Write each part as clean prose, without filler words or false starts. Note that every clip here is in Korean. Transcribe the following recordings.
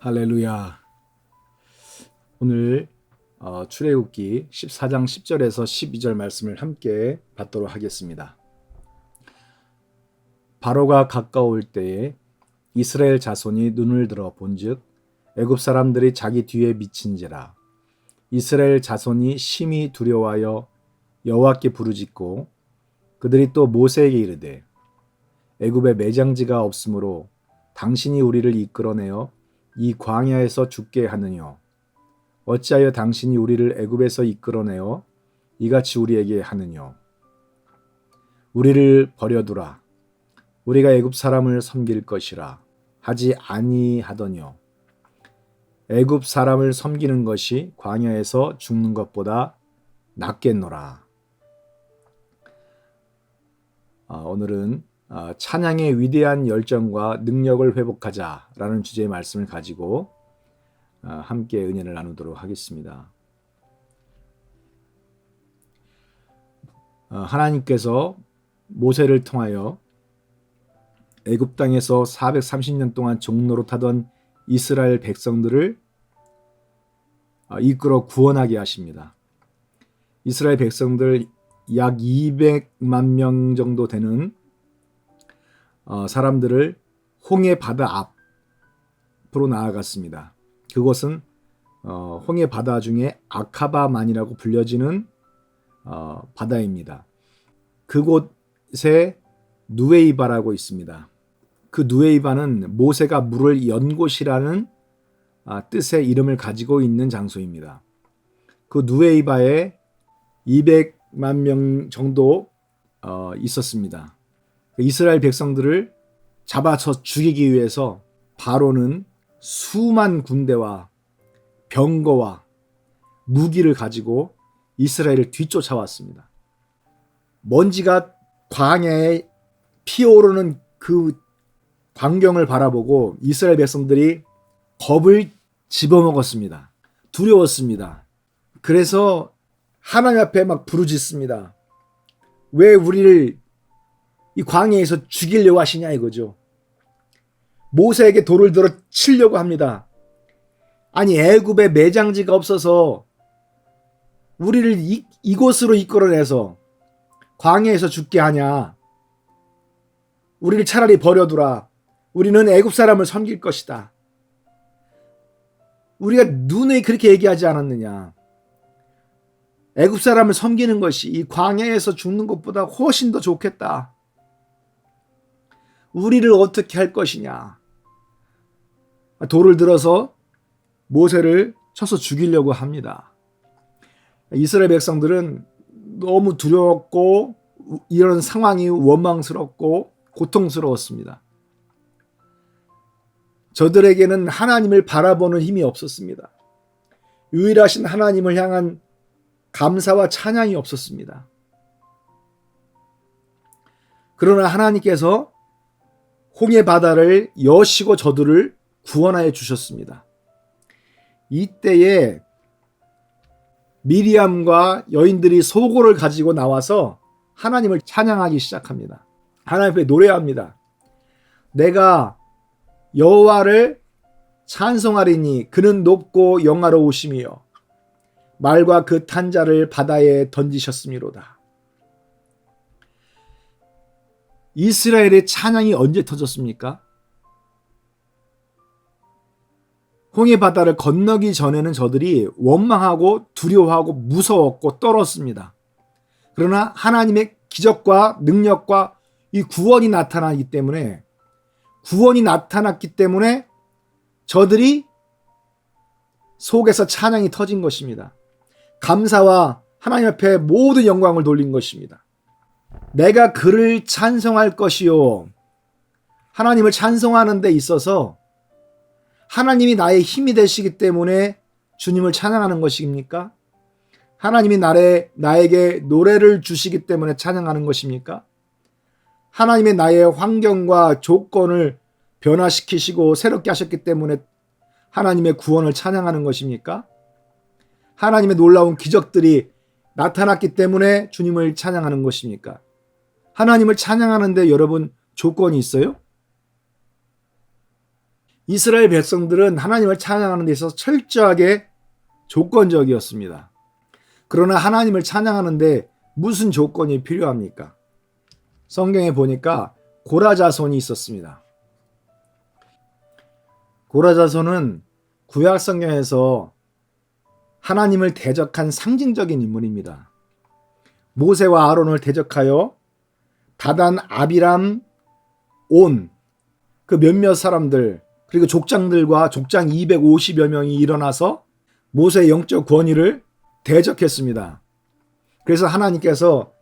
할렐루야. 오늘 출애굽기 14장 10절에서 12절 말씀을 함께 받도록 하겠습니다. 바로가 가까울 때에 이스라엘 자손이 눈을 들어 본즉 애굽 사람들이 자기 뒤에 미친지라. 이스라엘 자손이 심히 두려워하여 여호와께 부르짖고 그들이 또 모세에게 이르되 애굽에 매장지가 없으므로 당신이 우리를 이끌어내어 이 광야에서 죽게 하느뇨. 어찌하여 당신이 우리를 애굽에서 이끌어내어 이같이 우리에게 하느뇨. 우리를 버려두라. 우리가 애굽 사람을 섬길 것이라 하지 아니하더뇨. 애굽 사람을 섬기는 것이 광야에서 죽는 것보다 낫겠노라. 오늘은 찬양의 위대한 열정과 능력을 회복하자라는 주제의 말씀을 가지고 함께 은혜를 나누도록 하겠습니다. 하나님께서 모세를 통하여 애굽 땅에서 430년 동안 종노릇하던 이스라엘 백성들을 이끌어 구원하게 하십니다. 이스라엘 백성들 약 200만 명 정도 되는 사람들을 홍해 바다 앞으로 나아갔습니다. 그곳은 홍해 바다 중에 아카바만이라고 불려지는 바다입니다. 그곳에 누에이바라고 있습니다. 그 누에이바는 모세가 물을 연 곳이라는 뜻의 이름을 가지고 있는 장소입니다. 그 누에이바에 200만 명 정도 있었습니다. 이스라엘 백성들을 잡아서 죽이기 위해서 바로는 수만 군대와 병거와 무기를 가지고 이스라엘을 뒤쫓아왔습니다. 먼지가 광야에 피어오르는 그 광경을 바라보고 이스라엘 백성들이 겁을 집어먹었습니다. 두려웠습니다. 그래서 하나님 앞에 막 부르짖습니다. 왜 우리를 이 광야에서 죽이려고 하시냐 이거죠. 모세에게 돌을 들어 치려고 합니다. 아니 애굽에 매장지가 없어서 우리를 이곳으로 이끌어내서 광야에서 죽게 하냐. 우리를 차라리 버려두라. 우리는 애굽 사람을 섬길 것이다. 우리가 눈에 그렇게 얘기하지 않았느냐. 애굽 사람을 섬기는 것이 이 광야에서 죽는 것보다 훨씬 더 좋겠다. 우리를 어떻게 할 것이냐. 돌을 들어서 모세를 쳐서 죽이려고 합니다. 이스라엘 백성들은 너무 두려웠고 이런 상황이 원망스럽고 고통스러웠습니다. 저들에게는 하나님을 바라보는 힘이 없었습니다. 유일하신 하나님을 향한 감사와 찬양이 없었습니다. 그러나 하나님께서 홍해 바다를 여시고 저들을 구원하여 주셨습니다. 이때에 미리암과 여인들이 소고를 가지고 나와서 하나님을 찬양하기 시작합니다. 하나님 앞에 노래합니다. 내가 여호와를 찬송하리니 그는 높고 영화로우시며 말과 그 탄 자를 바다에 던지셨음이로다. 이스라엘의 찬양이 언제 터졌습니까? 홍해 바다를 건너기 전에는 저들이 원망하고 두려워하고 무서웠고 떨었습니다. 그러나 하나님의 기적과 능력과 이 구원이 나타났기 때문에 저들이 속에서 찬양이 터진 것입니다. 감사와 하나님 앞에 모든 영광을 돌린 것입니다. 내가 그를 찬송할 것이요. 하나님을 찬송하는 데 있어서 하나님이 나의 힘이 되시기 때문에 주님을 찬양하는 것입니까? 하나님이 나에게 노래를 주시기 때문에 찬양하는 것입니까? 하나님의 나의 환경과 조건을 변화시키시고 새롭게 하셨기 때문에 하나님의 구원을 찬양하는 것입니까? 하나님의 놀라운 기적들이 나타났기 때문에 주님을 찬양하는 것입니까? 하나님을 찬양하는데 여러분 조건이 있어요? 이스라엘 백성들은 하나님을 찬양하는 데 있어서 철저하게 조건적이었습니다. 그러나 하나님을 찬양하는데 무슨 조건이 필요합니까? 성경에 보니까 고라 자손이 있었습니다. 고라 자손은 구약 성경에서 하나님을 대적한 상징적인 인물입니다. 모세와 아론을 대적하여 다단, 아비람, 온, 그 몇몇 사람들, 그리고 족장들과 족장 250여 명이 일어나서 모세의 영적 권위를 대적했습니다. 그래서 하나님께서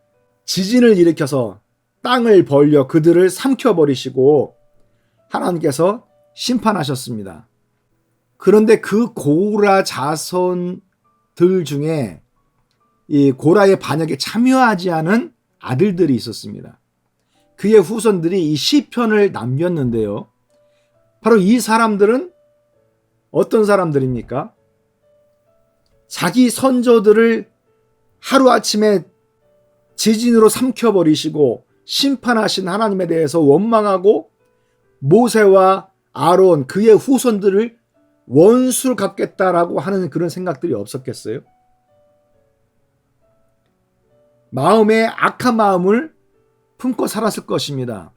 지진을 일으켜서 땅을 벌려 그들을 삼켜버리시고 하나님께서 심판하셨습니다. 그런데 그 고라 자손들 중에 이 고라의 반역에 참여하지 않은 아들들이 있었습니다. 그의 후손들이 이 시편을 남겼는데요. 바로 이 사람들은 어떤 사람들입니까? 자기 선조들을 하루아침에 지진으로 삼켜버리시고 심판하신 하나님에 대해서 원망하고 모세와 아론 그의 후손들을 원수를 갚겠다라고 하는 그런 생각들이 없었겠어요? 마음에 악한 마음을 품고 살았을 것입니다.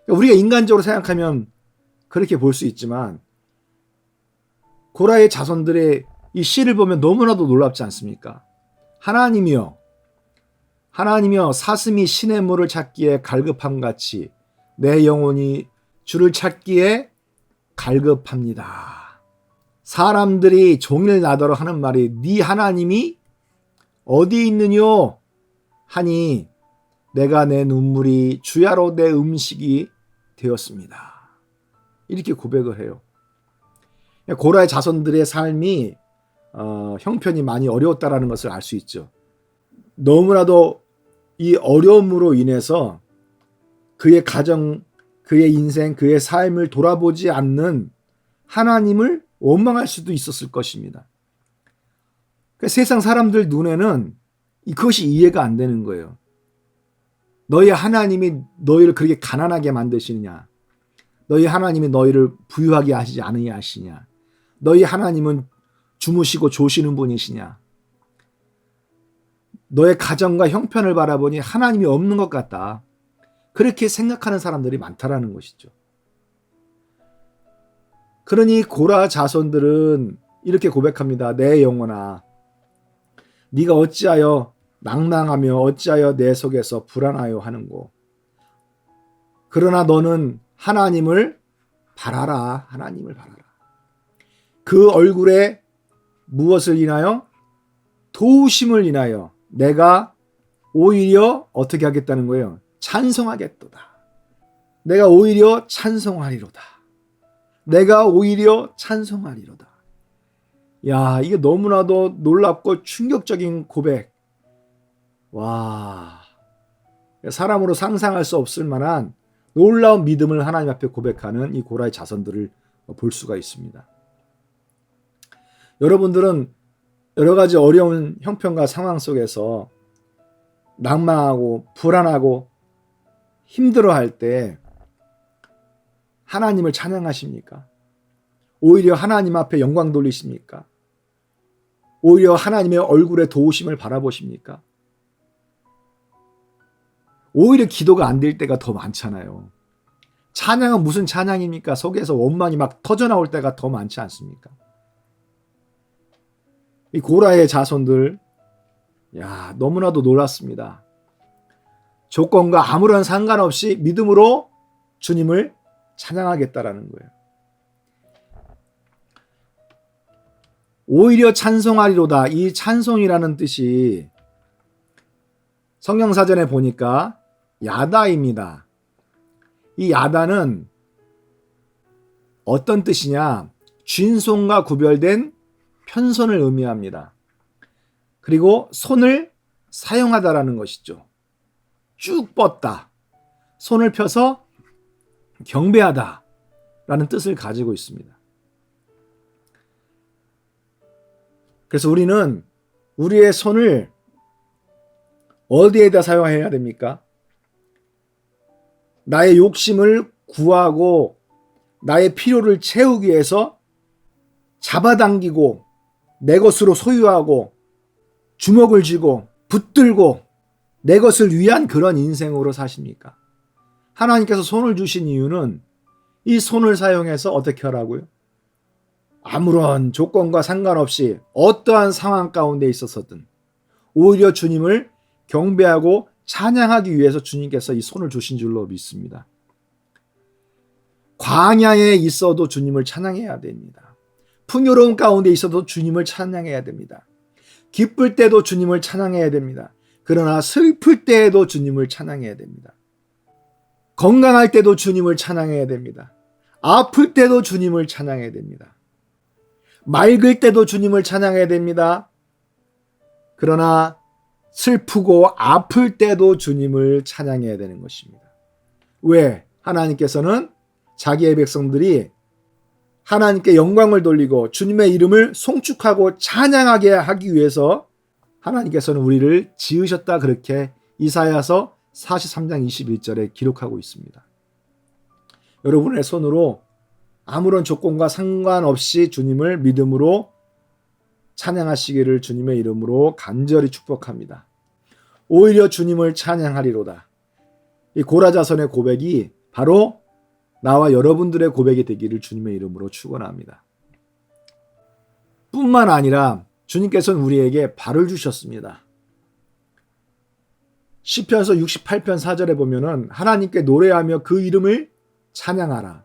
우리가 인간적으로 생각하면 그렇게 볼 수 있지만 고라의 자손들의 이 시를 보면 너무나도 놀랍지 않습니까? 하나님이여 사슴이 신의 물을 찾기에 갈급함같이 내 영혼이 주를 찾기에 갈급합니다. 사람들이 종일 나더러 하는 말이 네 하나님이 어디 있느뇨 하니 내가 내 눈물이 주야로 내 음식이 되었습니다. 이렇게 고백을 해요. 고라의 자손들의 삶이 형편이 많이 어려웠다라는 것을 알 수 있죠. 너무나도 이 어려움으로 인해서 그의 가정, 그의 인생, 그의 삶을 돌아보지 않는 하나님을 원망할 수도 있었을 것입니다. 그러니까 세상 사람들 눈에는 그것이 이해가 안 되는 거예요. 너희 하나님이 너희를 그렇게 가난하게 만드시느냐? 너희 하나님이 너희를 부유하게 하시지 않으냐 하시냐? 너희 하나님은 주무시고 조시는 분이시냐? 너의 가정과 형편을 바라보니 하나님이 없는 것 같다. 그렇게 생각하는 사람들이 많다라는 것이죠. 그러니 고라 자손들은 이렇게 고백합니다. 내 영혼아, 네가 어찌하여 낭망하며 어찌하여 내 속에서 불안하여 하는고. 그러나 너는 하나님을 바라라. 하나님을 바라라. 그 얼굴에 무엇을 인하여? 도우심을 인하여 내가 오히려 어떻게 하겠다는 거예요? 찬송하겠도다. 내가 오히려 찬송하리로다. 내가 오히려 찬송하리로다. 야, 이게 너무나도 놀랍고 충격적인 고백. 와, 사람으로 상상할 수 없을 만한 놀라운 믿음을 하나님 앞에 고백하는 이 고라의 자손들을 볼 수가 있습니다. 여러분들은 여러 가지 어려운 형편과 상황 속에서 낭망하고 불안하고 힘들어할 때 하나님을 찬양하십니까? 오히려 하나님 앞에 영광 돌리십니까? 오히려 하나님의 얼굴에 도우심을 바라보십니까? 오히려 기도가 안 될 때가 더 많잖아요. 찬양은 무슨 찬양입니까? 속에서 원망이 막 터져나올 때가 더 많지 않습니까? 이 고라의 자손들, 야, 너무나도 놀랐습니다. 조건과 아무런 상관없이 믿음으로 주님을 찬양하겠다라는 거예요. 오히려 찬송하리로다. 이 찬송이라는 뜻이 성경사전에 보니까 야다입니다. 이 야다는 어떤 뜻이냐? 쥔손과 구별된 편손을 의미합니다. 그리고 손을 사용하다라는 것이죠. 쭉 뻗다. 손을 펴서 경배하다 라는 뜻을 가지고 있습니다. 그래서 우리는 우리의 손을 어디에다 사용해야 됩니까? 나의 욕심을 구하고 나의 필요를 채우기 위해서 잡아당기고 내 것으로 소유하고 주먹을 쥐고 붙들고 내 것을 위한 그런 인생으로 사십니까? 하나님께서 손을 주신 이유는 이 손을 사용해서 어떻게 하라고요? 아무런 조건과 상관없이 어떠한 상황 가운데 있어서든 오히려 주님을 경배하고 찬양하기 위해서 주님께서 이 손을 주신 줄로 믿습니다. 광야에 있어도 주님을 찬양해야 됩니다. 풍요로운 가운데 있어도 주님을 찬양해야 됩니다. 기쁠 때도 주님을 찬양해야 됩니다. 그러나 슬플 때에도 주님을 찬양해야 됩니다. 건강할 때도 주님을 찬양해야 됩니다. 아플 때도 주님을 찬양해야 됩니다. 맑을 때도 주님을 찬양해야 됩니다. 그러나 슬프고 아플 때도 주님을 찬양해야 되는 것입니다. 왜? 하나님께서는 자기의 백성들이 하나님께 영광을 돌리고 주님의 이름을 송축하고 찬양하게 하기 위해서 하나님께서는 우리를 지으셨다, 그렇게 이사야서 43장 21절에 기록하고 있습니다. 여러분의 손으로 아무런 조건과 상관없이 주님을 믿음으로 찬양하시기를 주님의 이름으로 간절히 축복합니다. 오히려 주님을 찬양하리로다. 이 고라자선의 고백이 바로 나와 여러분들의 고백이 되기를 주님의 이름으로 축원합니다. 뿐만 아니라 주님께서는 우리에게 발을 주셨습니다. 시편서 68편 4절에 보면은 하나님께 노래하며 그 이름을 찬양하라.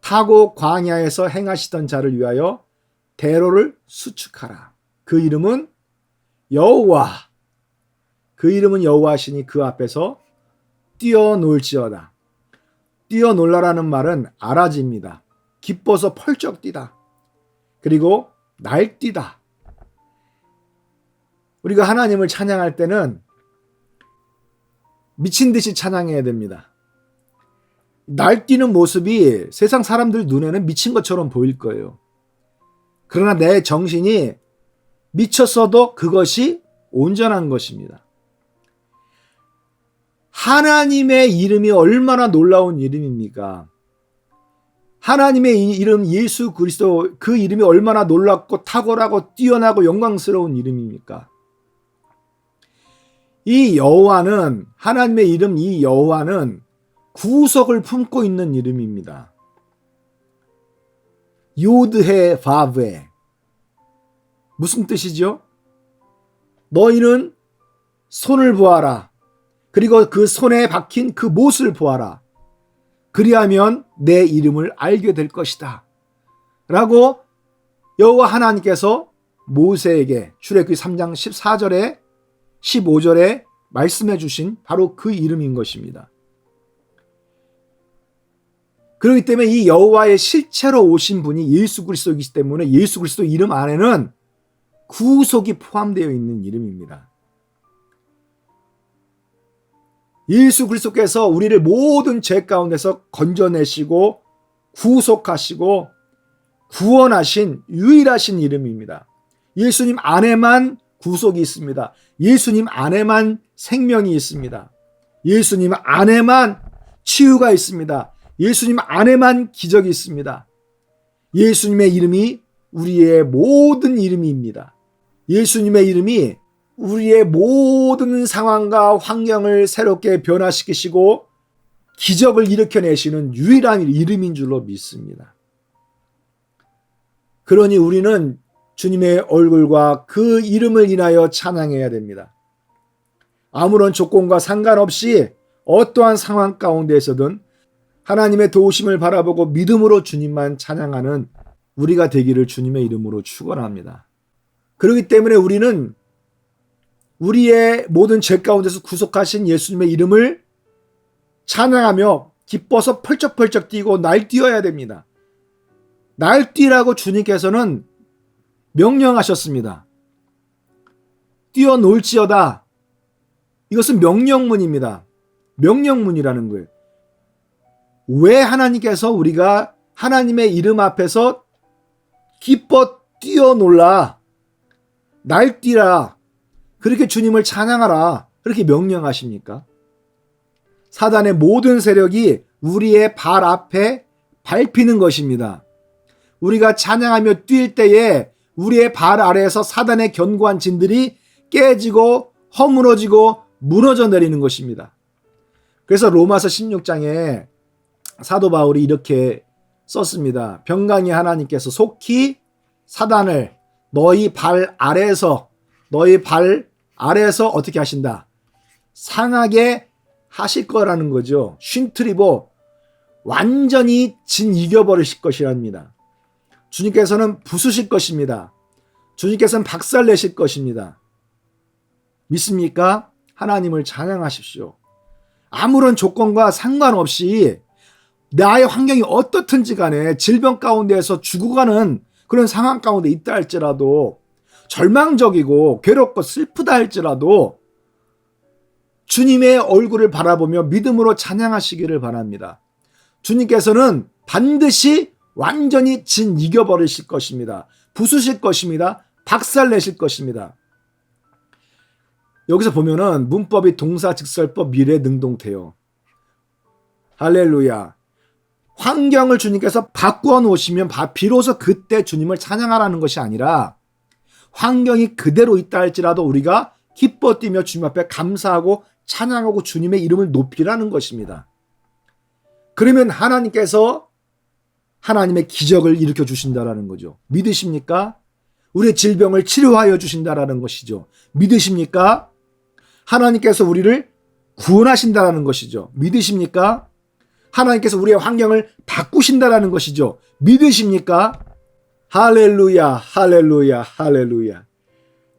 타고 광야에서 행하시던 자를 위하여 대로를 수축하라. 그 이름은 여호와. 그 이름은 여호와시니 그 앞에서 뛰어놀지어다. 뛰어놀라라는 말은 아라지입니다. 기뻐서 펄쩍 뛰다. 그리고 날뛰다. 우리가 하나님을 찬양할 때는 미친 듯이 찬양해야 됩니다. 날뛰는 모습이 세상 사람들 눈에는 미친 것처럼 보일 거예요. 그러나 내 정신이 미쳤어도 그것이 온전한 것입니다. 하나님의 이름이 얼마나 놀라운 이름입니까? 하나님의 이름 예수 그리스도, 그 이름이 얼마나 놀랍고 탁월하고 뛰어나고 영광스러운 이름입니까? 이 여호와는, 하나님의 이름 이 여호와는 구속을 품고 있는 이름입니다. 요드해 바브에. 무슨 뜻이죠? 너희는 손을 보아라. 그리고 그 손에 박힌 그 못을 보아라. 그리하면 내 이름을 알게 될 것이다. 라고 여호와 하나님께서 모세에게 출애굽기 3장 14절에 15절에 말씀해 주신 바로 그 이름인 것입니다. 그렇기 때문에 이 여호와의 실체로 오신 분이 예수 그리스도이기 때문에 예수 그리스도 이름 안에는 구속이 포함되어 있는 이름입니다. 예수 그리스도께서 우리를 모든 죄 가운데서 건져내시고 구속하시고 구원하신 유일하신 이름입니다. 예수님 안에만 구속이 있습니다. 예수님 안에만 생명이 있습니다. 예수님 안에만 치유가 있습니다. 예수님 안에만 기적이 있습니다. 예수님의 이름이 우리의 모든 이름입니다. 예수님의 이름이 우리의 모든 상황과 환경을 새롭게 변화시키시고 기적을 일으켜내시는 유일한 이름인 줄로 믿습니다. 그러니 우리는 주님의 얼굴과 그 이름을 인하여 찬양해야 됩니다. 아무런 조건과 상관없이 어떠한 상황 가운데에서든 하나님의 도우심을 바라보고 믿음으로 주님만 찬양하는 우리가 되기를 주님의 이름으로 축원합니다. 그렇기 때문에 우리는 우리의 모든 죄 가운데서 구속하신 예수님의 이름을 찬양하며 기뻐서 펄쩍펄쩍 뛰고 날뛰어야 됩니다. 날뛰라고 주님께서는 명령하셨습니다. 뛰어놀지어다. 이것은 명령문입니다. 명령문이라는 거예요. 왜 하나님께서 우리가 하나님의 이름 앞에서 기뻐 뛰어놀라, 날뛰라, 그렇게 주님을 찬양하라, 그렇게 명령하십니까? 사단의 모든 세력이 우리의 발 앞에 밟히는 것입니다. 우리가 찬양하며 뛸 때에 우리의 발 아래에서 사단의 견고한 진들이 깨지고 허물어지고 무너져 내리는 것입니다. 그래서 로마서 16장에 사도 바울이 이렇게 썼습니다. 평강의 하나님께서 속히 사단을 너희 발 아래에서 어떻게 하신다? 상하게 하실 거라는 거죠. 쉰트리보 완전히 이겨버리실 것이랍니다. 주님께서는 부수실 것입니다. 주님께서는 박살내실 것입니다. 믿습니까? 하나님을 찬양하십시오. 아무런 조건과 상관없이 나의 환경이 어떻든지 간에 질병 가운데에서 죽어가는 그런 상황 가운데 있다 할지라도, 절망적이고 괴롭고 슬프다 할지라도 주님의 얼굴을 바라보며 믿음으로 찬양하시기를 바랍니다. 주님께서는 반드시 완전히 이겨버리실 것입니다. 부수실 것입니다. 박살내실 것입니다. 여기서 보면은 문법이 동사, 직설법, 미래, 능동태요. 할렐루야. 환경을 주님께서 바꾸어 놓으시면 비로소 그때 주님을 찬양하라는 것이 아니라, 환경이 그대로 있다 할지라도 우리가 기뻐 뛰며 주님 앞에 감사하고 찬양하고 주님의 이름을 높이라는 것입니다. 그러면 하나님께서 하나님의 기적을 일으켜 주신다라는 거죠. 믿으십니까? 우리의 질병을 치료하여 주신다라는 것이죠. 믿으십니까? 하나님께서 우리를 구원하신다라는 것이죠. 믿으십니까? 하나님께서 우리의 환경을 바꾸신다라는 것이죠. 믿으십니까? 할렐루야, 할렐루야, 할렐루야.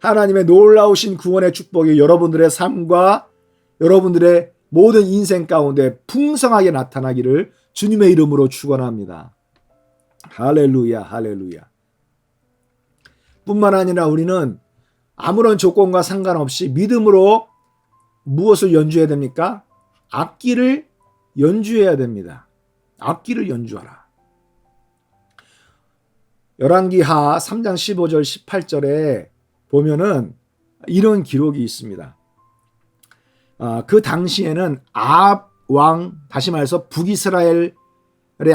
하나님의 놀라우신 구원의 축복이 여러분들의 삶과 여러분들의 모든 인생 가운데 풍성하게 나타나기를 주님의 이름으로 축원합니다. 할렐루야, 할렐루야. 뿐만 아니라 우리는 아무런 조건과 상관없이 믿음으로 무엇을 연주해야 됩니까? 악기를 연주해야 됩니다. 악기를 연주하라. 열왕기하 3장 15절 18절에 보면은 이런 기록이 있습니다. 그 당시에는 아합 왕, 다시 말해서 북이스라엘에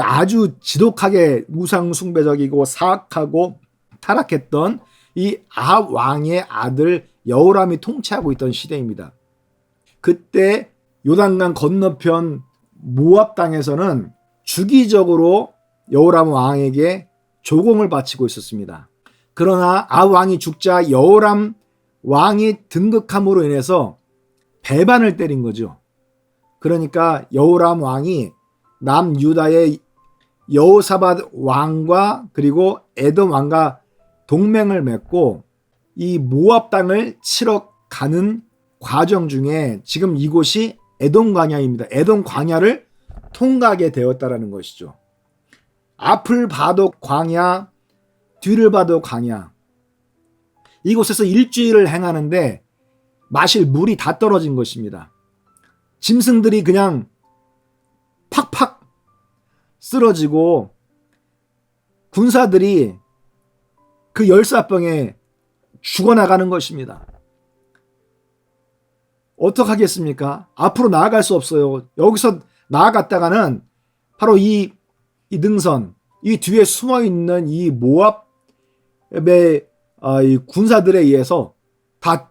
아주 지독하게 우상 숭배적이고 사악하고 타락했던 이 아합 왕의 아들 여호람이 통치하고 있던 시대입니다. 그때 요단강 건너편 모압 땅에서는 주기적으로 여호람 왕에게 조공을 바치고 있었습니다. 그러나 아합 왕이 죽자 여호람 왕이 등극함으로 인해서 배반을 때린 거죠. 그러니까 여호람 왕이 남유다의 여호사밧 왕과 그리고 에돔 왕과 동맹을 맺고 이 모압 땅을 치러 가는 과정 중에 지금 이곳이 에돔 광야입니다. 에돔 광야를 통과하게 되었다라는 것이죠. 앞을 봐도 광야, 뒤를 봐도 광야. 이곳에서 일주일을 행하는데 마실 물이 다 떨어진 것입니다. 짐승들이 그냥 팍팍 쓰러지고 군사들이 그 열사병에 죽어나가는 것입니다. 어떡하겠습니까? 앞으로 나아갈 수 없어요. 여기서 나아갔다가는 바로 이 능선, 이 뒤에 숨어있는 이 모압의 이 군사들에 의해서 다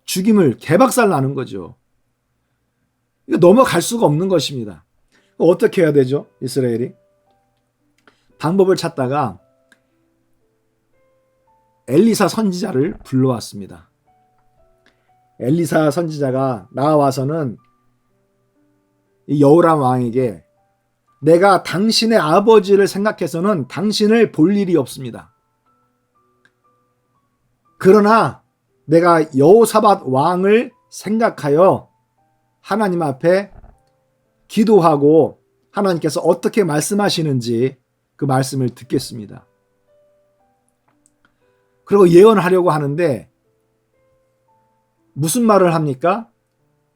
죽임을 개박살 나는 거죠. 이거 넘어갈 수가 없는 것입니다. 어떻게 해야 되죠? 이스라엘이 방법을 찾다가 엘리사 선지자를 불러왔습니다. 엘리사 선지자가 나와서는 이 여호람 왕에게 내가 당신의 아버지를 생각해서는 당신을 볼 일이 없습니다. 그러나 내가 여호사밧 왕을 생각하여 하나님 앞에 기도하고 하나님께서 어떻게 말씀하시는지 그 말씀을 듣겠습니다. 그리고 예언하려고 하는데 무슨 말을 합니까?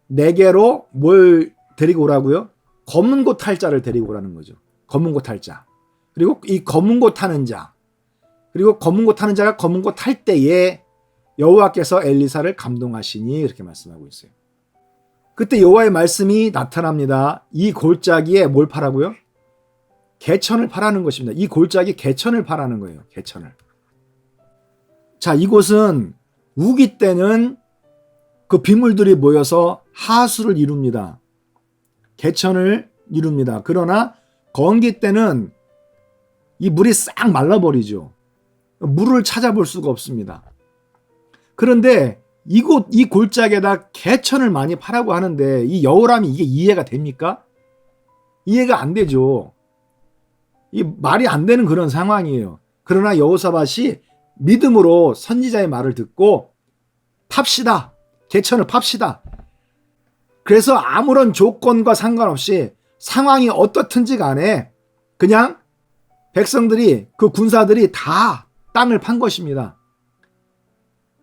내게로 뭘 데리고 오라고요? 검은 고 탈 자를 데리고 오라는 거죠. 검은 고 탈 자. 그리고 이 검은 고 타는 자. 그리고 검은 고 타는 자가 검은 고 탈 때에 여호와께서 엘리사를 감동하시니 이렇게 말씀하고 있어요. 그때 여호와의 말씀이 나타납니다. 이 골짜기에 뭘 파라고요? 개천을 파라는 것입니다. 이 골짜기 개천을 파라는 거예요. 개천을. 자, 이곳은 우기 때는 그 빗물들이 모여서 하수를 이룹니다. 개천을 이룹니다. 그러나 건기 때는 이 물이 싹 말라버리죠. 물을 찾아볼 수가 없습니다. 그런데 이 골짜기에다 개천을 많이 파라고 하는데 이 여호람이 이게 이해가 됩니까? 이해가 안 되죠. 이 말이 안 되는 그런 상황이에요. 그러나 여호사밧이 믿음으로 선지자의 말을 듣고 팝시다. 개천을 팝시다. 그래서 아무런 조건과 상관없이 상황이 어떻든지 간에 그냥 백성들이 그 군사들이 다 땅을 판 것입니다.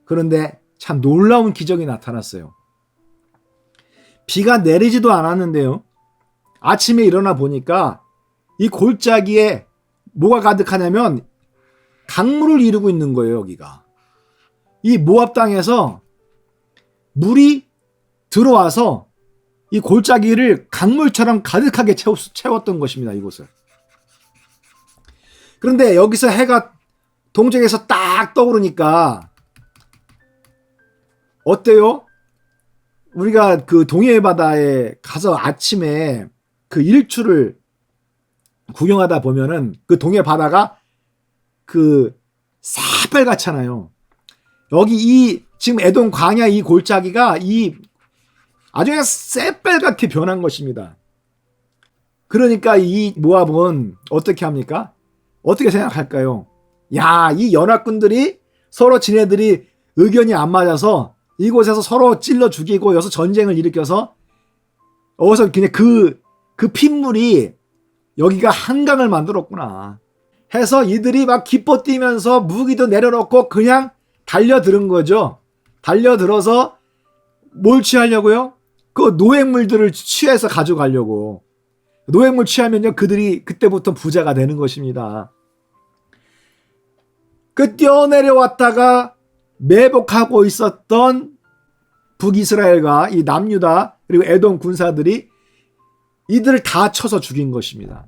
그런데 참 놀라운 기적이 나타났어요. 비가 내리지도 않았는데요. 아침에 일어나 보니까 이 골짜기에 뭐가 가득하냐면 강물을 이루고 있는 거예요. 여기가. 이 모압 땅에서 물이 들어와서 이 골짜기를 강물처럼 가득하게 채웠던 것입니다. 이곳을. 그런데 여기서 해가 동쪽에서 딱 떠오르니까 어때요? 우리가 그 동해 바다에 가서 아침에 그 일출을 구경하다 보면은 그 동해 바다가 그 새빨갛잖아요. 여기 이 지금 에돔 광야 이 골짜기가 이 아주 그냥 새빨갛게 변한 것입니다. 그러니까 이 모압은 어떻게 합니까? 어떻게 생각할까요? 야, 이 연합군들이 서로 지네들이 의견이 안 맞아서 이곳에서 서로 찔러 죽이고 여기서 전쟁을 일으켜서 어디서 그냥 그 핏물이 여기가 한강을 만들었구나 해서 이들이 막 기뻐 뛰면서 무기도 내려놓고 그냥 달려드는 거죠. 달려들어서 뭘 취하려고요? 그 노획물들을 취해서 가져가려고. 노획물 취하면요 그들이 그때부터 부자가 되는 것입니다. 그 뛰어내려왔다가 매복하고 있었던 북이스라엘과 이 남유다 그리고 에돔 군사들이 이들을 다 쳐서 죽인 것입니다.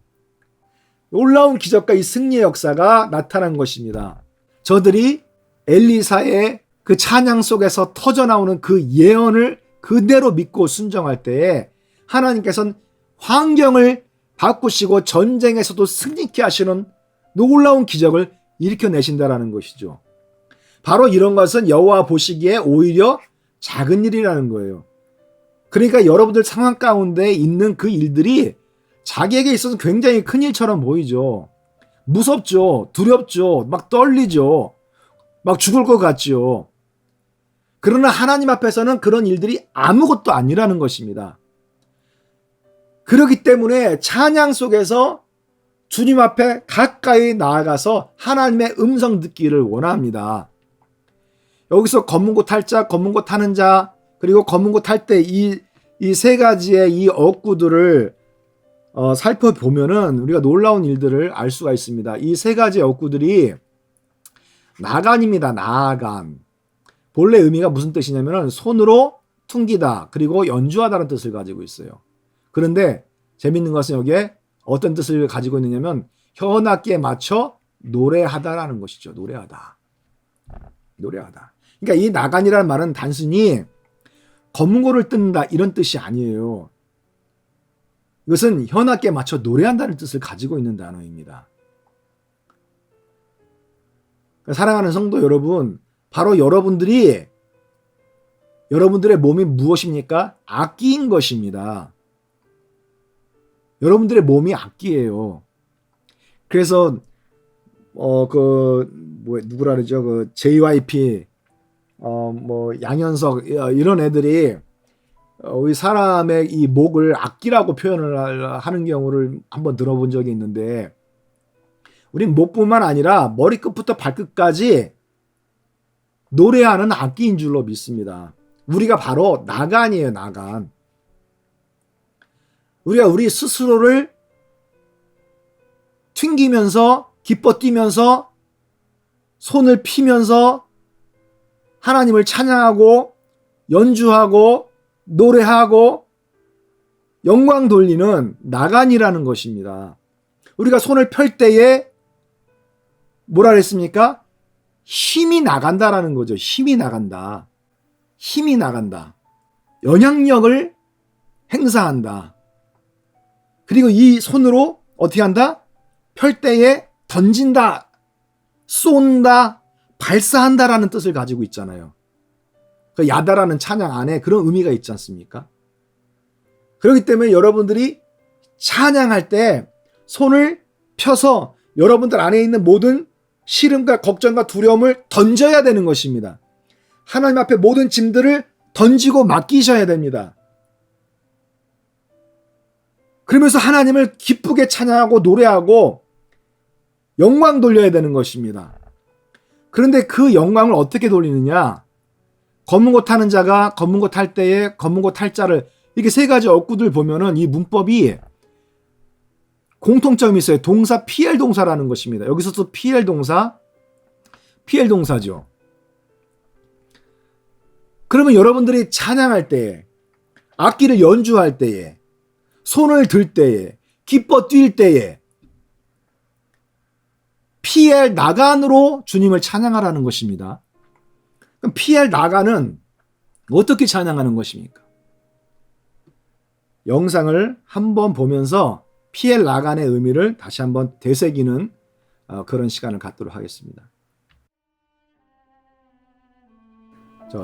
놀라운 기적과 이 승리의 역사가 나타난 것입니다. 저들이 엘리사의 그 찬양 속에서 터져나오는 그 예언을 그대로 믿고 순종할 때에 하나님께서는 환경을 바꾸시고 전쟁에서도 승리케 하시는 놀라운 기적을 일으켜내신다라는 것이죠. 바로 이런 것은 여호와 보시기에 오히려 작은 일이라는 거예요. 그러니까 여러분들 상황 가운데 있는 그 일들이 자기에게 있어서 굉장히 큰 일처럼 보이죠. 무섭죠. 두렵죠. 막 떨리죠. 막 죽을 것 같죠. 그러나 하나님 앞에서는 그런 일들이 아무것도 아니라는 것입니다. 그렇기 때문에 찬양 속에서 주님 앞에 가까이 나아가서 하나님의 음성 듣기를 원합니다. 여기서 검은고 탈 자, 검은고 타는 자, 그리고 검은고 탈 때 이 세 가지의 이 억구들을 살펴보면은 우리가 놀라운 일들을 알 수가 있습니다. 이 세 가지 억구들이 나간입니다. 나간. 본래 의미가 무슨 뜻이냐면은 손으로 퉁기다 그리고 연주하다는 뜻을 가지고 있어요. 그런데 재밌는 것은 여기에 어떤 뜻을 가지고 있느냐면 현악기에 맞춰 노래하다라는 것이죠. 노래하다. 그러니까 이 나간이라는 말은 단순히 검은고를 뜯는다 이런 뜻이 아니에요. 이것은 현악기에 맞춰 노래한다는 뜻을 가지고 있는 단어입니다. 사랑하는 성도 여러분, 바로 여러분들의 몸이 무엇입니까? 악기인 것입니다. 여러분들의 몸이 악기예요. 그래서 누구라 그러죠? 그 JYP 양현석 이런 애들이 우리 사람의 이 목을 악기라고 표현을 하는 경우를 한번 들어본 적이 있는데 우린 목뿐만 아니라 머리끝부터 발끝까지 노래하는 악기인 줄로 믿습니다. 우리가 바로 나간이에요. 나간. 우리가 우리 스스로를 튕기면서 기뻐 뛰면서 손을 피면서 하나님을 찬양하고 연주하고 노래하고 영광 돌리는 나간이라는 것입니다. 우리가 손을 펼 때에 뭐라 그랬습니까? 힘이 나간다라는 거죠. 힘이 나간다. 힘이 나간다. 영향력을 행사한다. 그리고 이 손으로 어떻게 한다? 펼 때에 던진다, 쏜다, 발사한다라는 뜻을 가지고 있잖아요. 그 야다라는 찬양 안에 그런 의미가 있지 않습니까? 그렇기 때문에 여러분들이 찬양할 때 손을 펴서 여러분들 안에 있는 모든 시름과 걱정과 두려움을 던져야 되는 것입니다. 하나님 앞에 모든 짐들을 던지고 맡기셔야 됩니다. 그러면서 하나님을 기쁘게 찬양하고 노래하고 영광 돌려야 되는 것입니다. 그런데 그 영광을 어떻게 돌리느냐? 검은 옷 타는 자가 검은 옷 탈 때에 검은 옷 탈 자를, 이렇게 세 가지 어구들 보면은 이 문법이 공통점이 있어요. 동사 PL 동사라는 것입니다. 여기서도 PL 동사죠. 그러면 여러분들이 찬양할 때에, 악기를 연주할 때에, 손을 들 때에, 기뻐 뛸 때에 PL 나간으로 주님을 찬양하라는 것입니다. 그럼 PL 나간은 어떻게 찬양하는 것입니까? 영상을 한번 보면서 PL 나간의 의미를 다시 한번 되새기는 그런 시간을 갖도록 하겠습니다.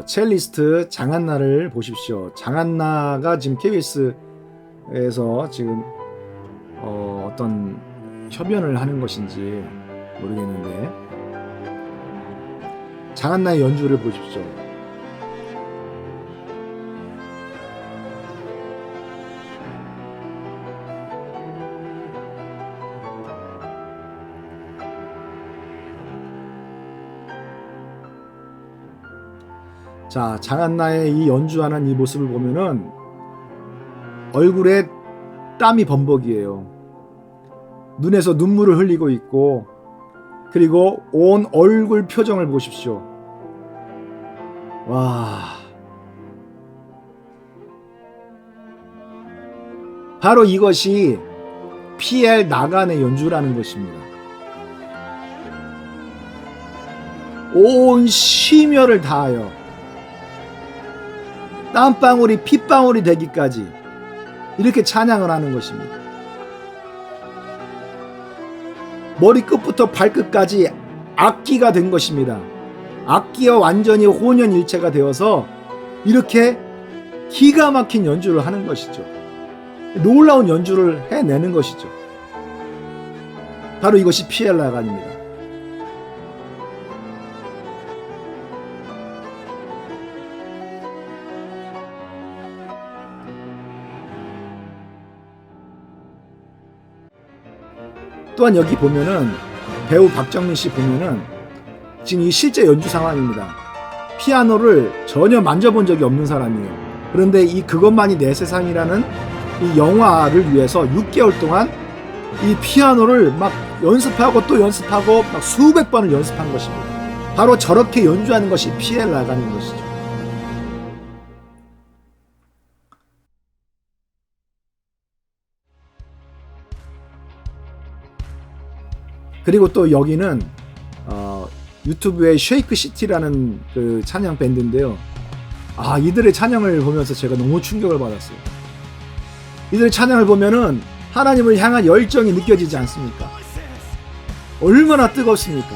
첼리스트 장한나를 보십시오. 장한나가 지금 KBS에서 지금 어떤 협연을 하는 것인지 모르겠는데 장한나의 연주를 보십시오. 자, 장한나의 이 연주하는 이 모습을 보면은 얼굴에 땀이 범벅이에요. 눈에서 눈물을 흘리고 있고, 그리고 온 얼굴 표정을 보십시오. 와, 바로 이것이 PL 나간의 연주라는 것입니다. 온 심혈을 다하여 땀방울이 핏방울이 되기까지 이렇게 찬양을 하는 것입니다. 머리끝부터 발끝까지 악기가 된 것입니다. 악기와 완전히 혼연일체가 되어서 이렇게 기가 막힌 연주를 하는 것이죠. 놀라운 연주를 해내는 것이죠. 바로 이것이 PL 나간입니다. 또한 여기 보면은 배우 박정민 씨 보면은 지금 이 실제 연주 상황입니다. 피아노를 전혀 만져본 적이 없는 사람이에요. 그런데 이 그것만이 내 세상이라는 이 영화를 위해서 6개월 동안 이 피아노를 막 연습하고 또 연습하고 막 수백 번을 연습한 것입니다. 바로 저렇게 연주하는 것이 PL 나가는 것이죠. 그리고 또 여기는 유튜브에 쉐이크 시티라는 그 찬양 밴드인데요. 이들의 찬양을 보면서 제가 너무 충격을 받았어요. 이들의 찬양을 보면은 하나님을 향한 열정이 느껴지지 않습니까? 얼마나 뜨겁습니까?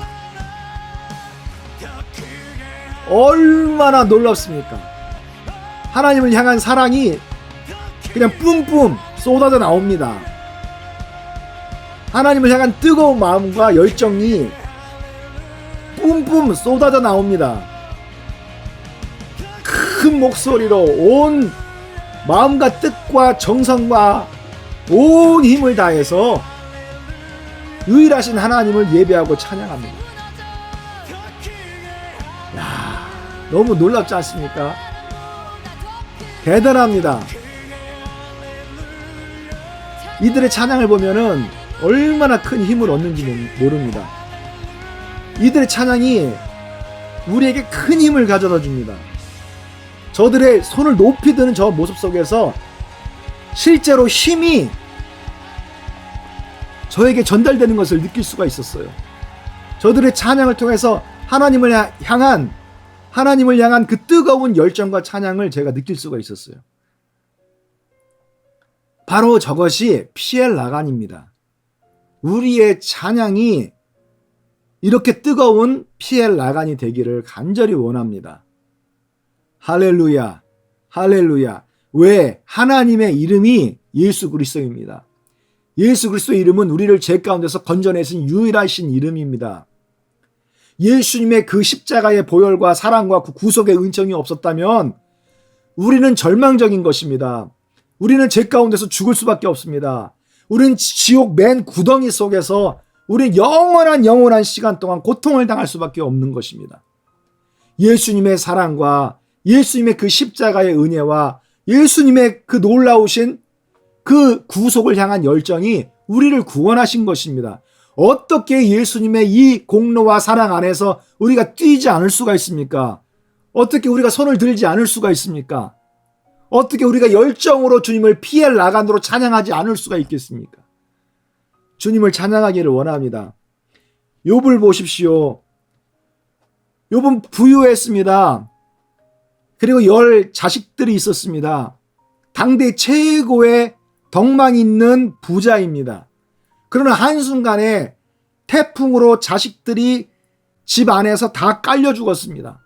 얼마나 놀랍습니까? 하나님을 향한 사랑이 그냥 뿜뿜 쏟아져 나옵니다. 하나님을 향한 뜨거운 마음과 열정이 뿜뿜 쏟아져 나옵니다. 큰 목소리로 온 마음과 뜻과 정성과 온 힘을 다해서 유일하신 하나님을 예배하고 찬양합니다. 야, 너무 놀랍지 않습니까? 대단합니다. 이들의 찬양을 보면은 얼마나 큰 힘을 얻는지 모릅니다. 이들의 찬양이 우리에게 큰 힘을 가져다 줍니다. 저들의 손을 높이 드는 저 모습 속에서 실제로 힘이 저에게 전달되는 것을 느낄 수가 있었어요. 저들의 찬양을 통해서 하나님을 향한 그 뜨거운 열정과 찬양을 제가 느낄 수가 있었어요. 바로 저것이 피엘 라간입니다. 우리의 찬양이 이렇게 뜨거운 피엘 라간이 되기를 간절히 원합니다. 할렐루야, 할렐루야. 왜? 하나님의 이름이 예수 그리스도입니다. 예수 그리스도의 이름은 우리를 죄 가운데서 건져내신 유일하신 이름입니다. 예수님의 그 십자가의 보혈과 사랑과 그 구속의 은총이 없었다면 우리는 절망적인 것입니다. 우리는 죄 가운데서 죽을 수밖에 없습니다. 우리는 지옥 맨 구덩이 속에서 우리는 영원한 시간 동안 고통을 당할 수밖에 없는 것입니다. 예수님의 사랑과 예수님의 그 십자가의 은혜와 예수님의 그 놀라우신 그 구속을 향한 열정이 우리를 구원하신 것입니다. 어떻게 예수님의 이 공로와 사랑 안에서 우리가 뛰지 않을 수가 있습니까? 어떻게 우리가 손을 들지 않을 수가 있습니까? 어떻게 우리가 열정으로 주님을 피엘 라간으로 찬양하지 않을 수가 있겠습니까? 주님을 찬양하기를 원합니다. 욥을 보십시오. 욥은 부유했습니다. 그리고 10 자식들이 있었습니다. 당대 최고의 덕망 있는 부자입니다. 그러나 한순간에 태풍으로 자식들이 집 안에서 다 깔려 죽었습니다.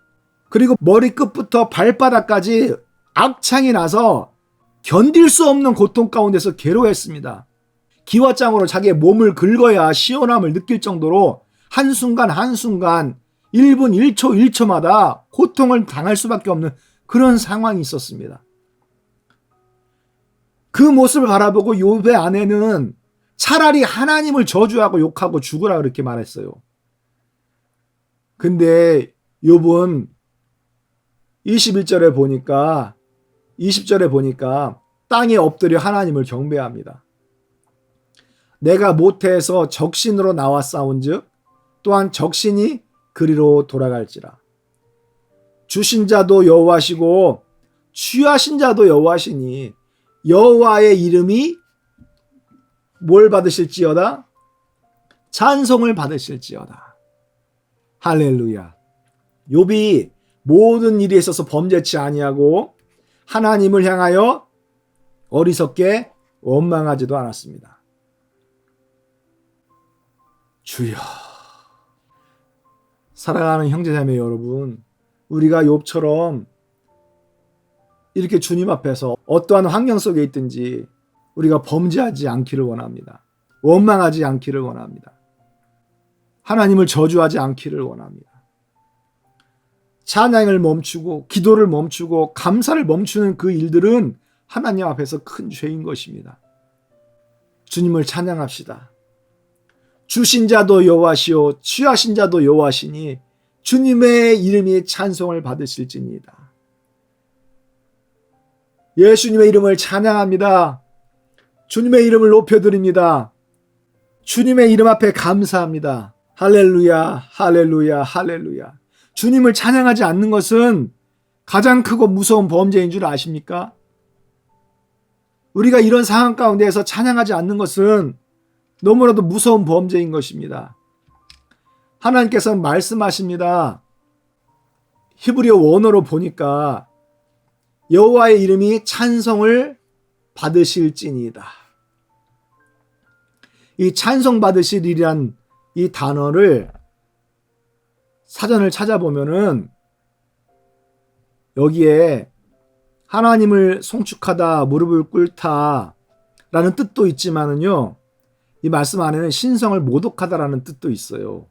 그리고 머리끝부터 발바닥까지 악창이 나서 견딜 수 없는 고통 가운데서 괴로워했습니다. 기와장으로 자기의 몸을 긁어야 시원함을 느낄 정도로 한순간 1분 1초 1초마다 고통을 당할 수밖에 없는 그런 상황이 있었습니다. 그 모습을 바라보고 욥의 아내는 차라리 하나님을 저주하고 욕하고 죽으라 그렇게 말했어요. 근데 욥은 20절에 보니까 땅에 엎드려 하나님을 경배합니다. 내가 모태에서 적신으로 나와 싸운즉 또한 적신이 그리로 돌아갈지라. 주신 자도 여호와시고 취하신 자도 여호와시니 여호와의 이름이 뭘 받으실지어다? 찬송을 받으실지어다. 할렐루야. 욥이 모든 일에 있어서 범죄치 아니하고 하나님을 향하여 어리석게 원망하지도 않았습니다. 주여. 사랑하는 형제자매 여러분, 우리가 욥처럼 이렇게 주님 앞에서 어떠한 환경 속에 있든지 우리가 범죄하지 않기를 원합니다. 원망하지 않기를 원합니다. 하나님을 저주하지 않기를 원합니다. 찬양을 멈추고 기도를 멈추고 감사를 멈추는 그 일들은 하나님 앞에서 큰 죄인 것입니다. 주님을 찬양합시다. 주신 자도 여호와시오 취하신 자도 여호와시니 주님의 이름이 찬송을 받으실지니이다. 예수님의 이름을 찬양합니다. 주님의 이름을 높여드립니다. 주님의 이름 앞에 감사합니다. 할렐루야, 할렐루야, 할렐루야. 주님을 찬양하지 않는 것은 가장 크고 무서운 범죄인 줄 아십니까? 우리가 이런 상황 가운데에서 찬양하지 않는 것은 너무나도 무서운 범죄인 것입니다. 하나님께서 말씀하십니다. 히브리어 원어로 보니까 여호와의 이름이 찬송을 받으실지니이다. 이 찬송 받으실이란 이 단어를 사전을 찾아보면은 여기에 하나님을 송축하다, 무릎을 꿇다 라는 뜻도 있지만은요, 이 말씀 안에는 신성을 모독하다라는 뜻도 있어요.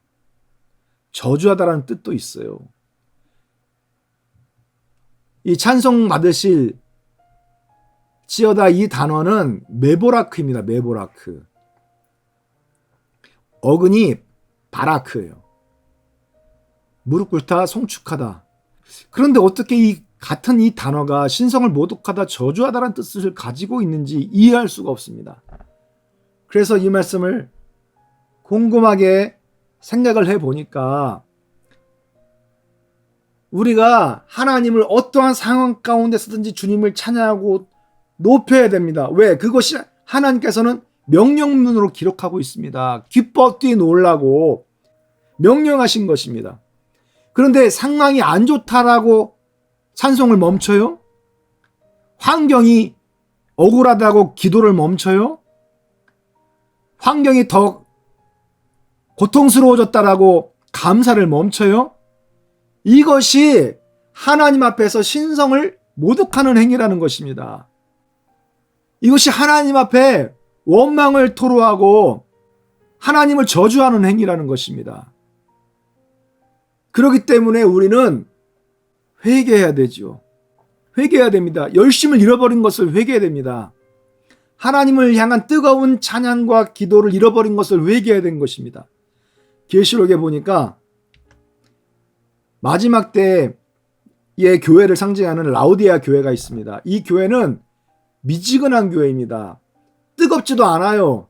저주하다라는 뜻도 있어요. 이 찬송 받으실 지어다 이 단어는 메보라크입니다. 메보라크. 어근이 바라크예요. 무릎 꿇다, 송축하다. 그런데 어떻게 이 같은 이 단어가 신성을 모독하다, 저주하다라는 뜻을 가지고 있는지 이해할 수가 없습니다. 그래서 이 말씀을 곰곰하게 생각을 해보니까 우리가 하나님을 어떠한 상황 가운데서든지 주님을 찬양하고 높여야 됩니다. 왜? 그것이 하나님께서는 명령문으로 기록하고 있습니다. 기뻐 뛰놀라고 명령하신 것입니다. 그런데 상황이 안 좋다라고 찬송을 멈춰요? 환경이 억울하다고 기도를 멈춰요? 환경이 더 고통스러워졌다라고 감사를 멈춰요? 이것이 하나님 앞에서 신성을 모독하는 행위라는 것입니다. 이것이 하나님 앞에 원망을 토로하고 하나님을 저주하는 행위라는 것입니다. 그렇기 때문에 우리는 회개해야 되죠. 회개해야 됩니다. 열심을 잃어버린 것을 회개해야 됩니다. 하나님을 향한 뜨거운 찬양과 기도를 잃어버린 것을 회개해야 되는 것입니다. 계시록에 보니까 마지막 때의 교회를 상징하는 라오디아 교회가 있습니다. 이 교회는 미지근한 교회입니다. 뜨겁지도 않아요.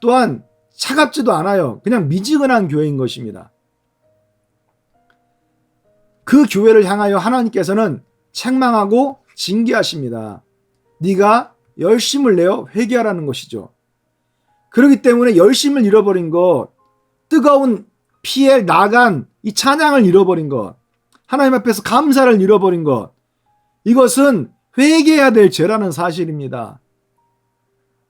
또한 차갑지도 않아요. 그냥 미지근한 교회인 것입니다. 그 교회를 향하여 하나님께서는 책망하고 징계하십니다. 네가 열심을 내어 회개하라는 것이죠. 그렇기 때문에 열심을 잃어버린 것, 뜨거운 피에 나간 이 찬양을 잃어버린 것, 하나님 앞에서 감사를 잃어버린 것, 이것은 회개해야 될 죄라는 사실입니다.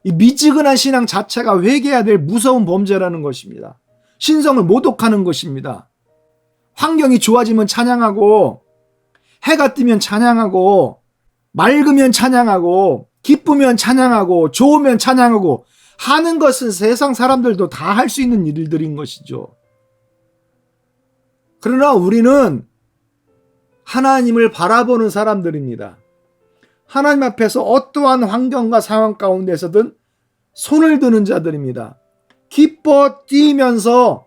이 미지근한 신앙 자체가 회개해야 될 무서운 범죄라는 것입니다. 신성을 모독하는 것입니다. 환경이 좋아지면 찬양하고, 해가 뜨면 찬양하고, 맑으면 찬양하고, 기쁘면 찬양하고, 좋으면 찬양하고 하는 것은 세상 사람들도 다 할 수 있는 일들인 것이죠. 그러나 우리는 하나님을 바라보는 사람들입니다. 하나님 앞에서 어떠한 환경과 상황 가운데서든 손을 드는 자들입니다. 기뻐 뛰면서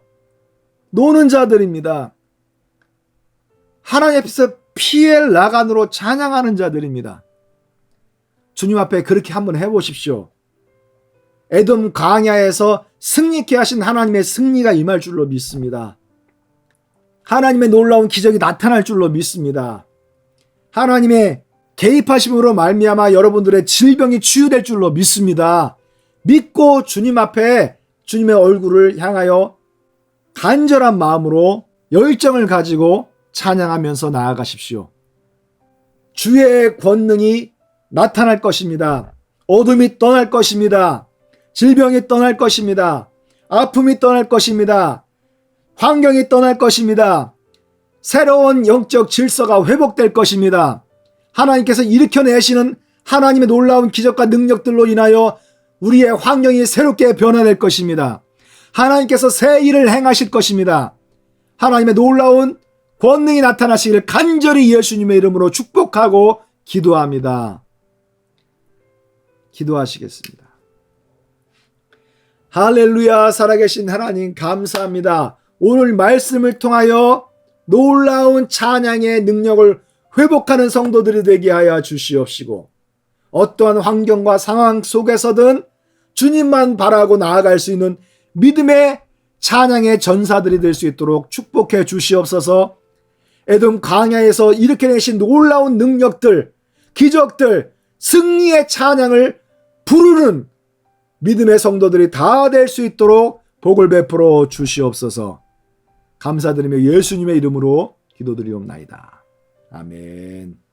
노는 자들입니다. 하나님 앞에서 피엘 라간으로 찬양하는 자들입니다. 주님 앞에 그렇게 한번 해보십시오. 에돔 광야에서 승리케 하신 하나님의 승리가 임할 줄로 믿습니다. 하나님의 놀라운 기적이 나타날 줄로 믿습니다. 하나님의 개입하심으로 말미암아 여러분들의 질병이 치유될 줄로 믿습니다. 믿고 주님 앞에 주님의 얼굴을 향하여 간절한 마음으로 열정을 가지고 찬양하면서 나아가십시오. 주의 권능이 나타날 것입니다. 어둠이 떠날 것입니다. 질병이 떠날 것입니다. 아픔이 떠날 것입니다. 환경이 떠날 것입니다. 새로운 영적 질서가 회복될 것입니다. 하나님께서 일으켜내시는 하나님의 놀라운 기적과 능력들로 인하여 우리의 환경이 새롭게 변화될 것입니다. 하나님께서 새 일을 행하실 것입니다. 하나님의 놀라운 권능이 나타나시기를 간절히 예수님의 이름으로 축복하고 기도합니다. 기도하시겠습니다. 할렐루야. 살아계신 하나님 감사합니다. 오늘 말씀을 통하여 놀라운 찬양의 능력을 회복하는 성도들이 되게 하여 주시옵시고, 어떠한 환경과 상황 속에서든 주님만 바라고 나아갈 수 있는 믿음의 찬양의 전사들이 될 수 있도록 축복해 주시옵소서. 에돔 광야에서 일으켜내신 놀라운 능력들, 기적들, 승리의 찬양을 부르는 믿음의 성도들이 다 될 수 있도록 복을 베풀어 주시옵소서. 감사드리며 예수님의 이름으로 기도드리옵나이다. 아멘.